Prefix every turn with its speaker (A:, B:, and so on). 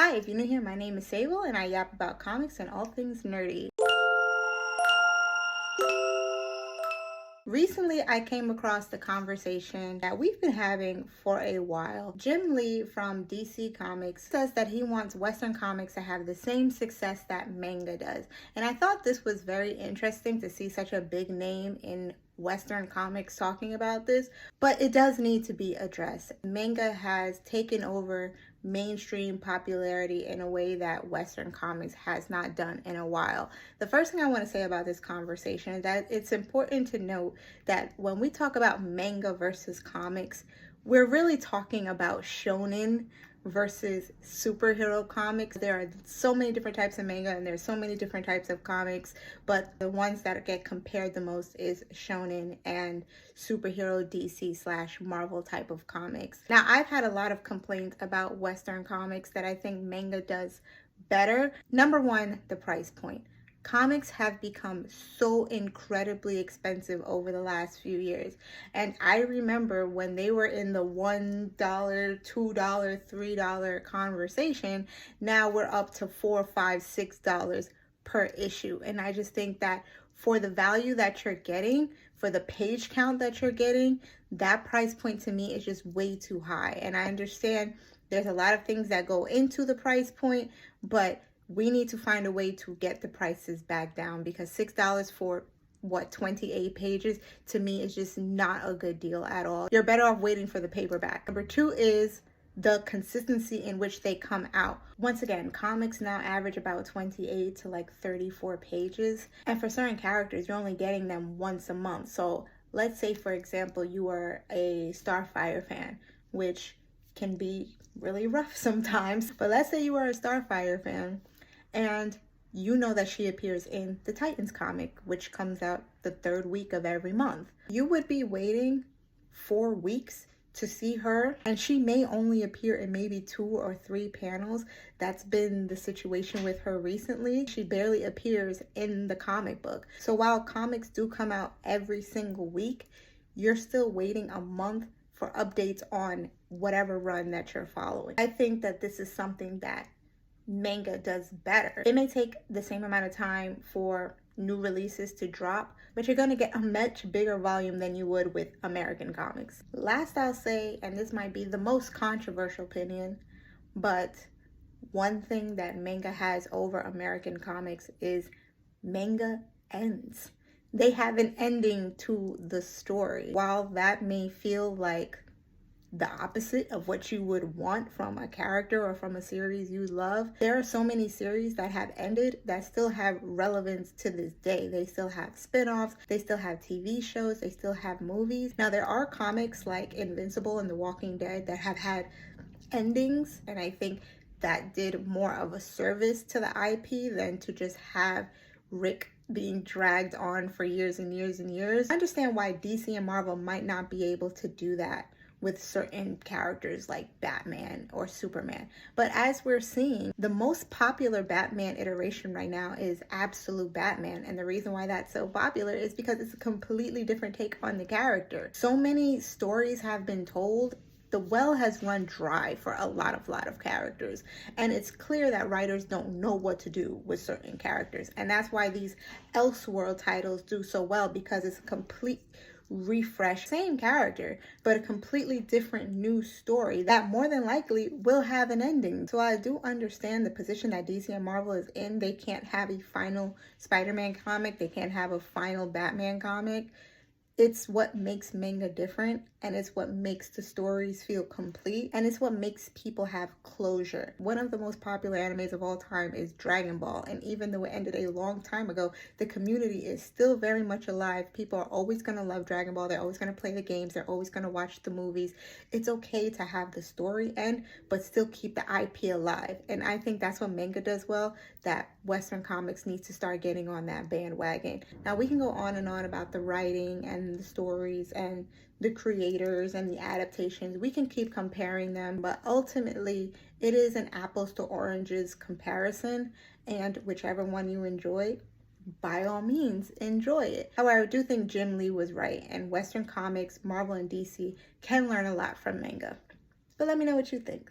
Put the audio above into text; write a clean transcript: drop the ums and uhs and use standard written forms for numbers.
A: Hi, if you're new here, my name is Sable and I yap about comics and all things nerdy. Recently, I came across the conversation that we've been having for a while. Jim Lee from DC Comics says that he wants Western comics to have the same success that manga does. And I thought this was very interesting to see such a big name in Western comics talking about this, but it does need to be addressed. Manga has taken over mainstream popularity in a way that Western comics has not done in a while. The first thing I want to say about this conversation is that it's important to note that when we talk about manga versus comics, we're really talking about shonen versus superhero comics. There are so many different types of manga and there's so many different types of comics, but the ones that get compared the most is shonen and superhero DC / Marvel type of comics. Now, I've had a lot of complaints about Western comics that I think manga does better. Number one, the price point. Comics have become so incredibly expensive over the last few years. And I remember when they were in the $1, $2, $3 conversation, now we're up to $4, $5, $6 per issue. And I just think that for the value that you're getting, for the page count that you're getting, that price point to me is just way too high. And I understand there's a lot of things that go into the price point, but we need to find a way to get the prices back down, because $6 for 28 pages to me is just not a good deal at all. You're better off waiting for the paperback. Number two is the consistency in which they come out. Once again, comics now average about 28 to 34 pages. And for certain characters, you're only getting them once a month. So let's say, for example, you are a Starfire fan, which can be really rough sometimes. But let's say you are a Starfire fan and you know that she appears in the Titans comic, which comes out the third week of every month. You would be waiting 4 weeks to see her, and she may only appear in maybe 2 or 3 panels. That's been the situation with her recently. She barely appears in the comic book. So while comics do come out every single week, you're still waiting a month for updates on whatever run that you're following. I think that this is something that manga does better. It may take the same amount of time for new releases to drop, but you're going to get a much bigger volume than you would with American comics. Last, I'll say, and this might be the most controversial opinion, but one thing that manga has over American comics is manga ends. They have an ending to the story. While that may feel like the opposite of what you would want from a character or from a series you love, there are so many series that have ended that still have relevance to this day. They still have spin-offs, they still have TV shows, they still have movies. Now, there are comics like Invincible and The Walking Dead that have had endings, and I think that did more of a service to the IP than to just have Rick being dragged on for years and years and years. I understand why DC and Marvel might not be able to do that with certain characters like Batman or Superman. But as we're seeing, the most popular Batman iteration right now is Absolute Batman. And the reason why that's so popular is because it's a completely different take on the character. So many stories have been told. The well has run dry for a lot of characters. And it's clear that writers don't know what to do with certain characters. And that's why these Elseworld titles do so well, because it's a complete refresh, same character, but a completely different new story that more than likely will have an ending. So I do understand the position that DC and Marvel is in. They can't have a final Spider-Man comic. They can't have a final Batman comic. It's what makes manga different, and it's what makes the stories feel complete, and it's what makes people have closure. One of the most popular animes of all time is Dragon Ball, and even though it ended a long time ago, the community is still very much alive. People are always going to love Dragon Ball. They're always going to play the games. They're always going to watch the movies. It's okay to have the story end, but still keep the IP alive. And I think that's what manga does well, that Western comics needs to start getting on that bandwagon. Now, we can go on and on about the writing and the stories and the creators and the adaptations. We can keep comparing them, but ultimately it is an apples to oranges comparison, and whichever one you enjoy, by all means enjoy it. However, I do think Jim Lee was right, and Western comics, Marvel and DC, can learn a lot from manga. But let me know what you think.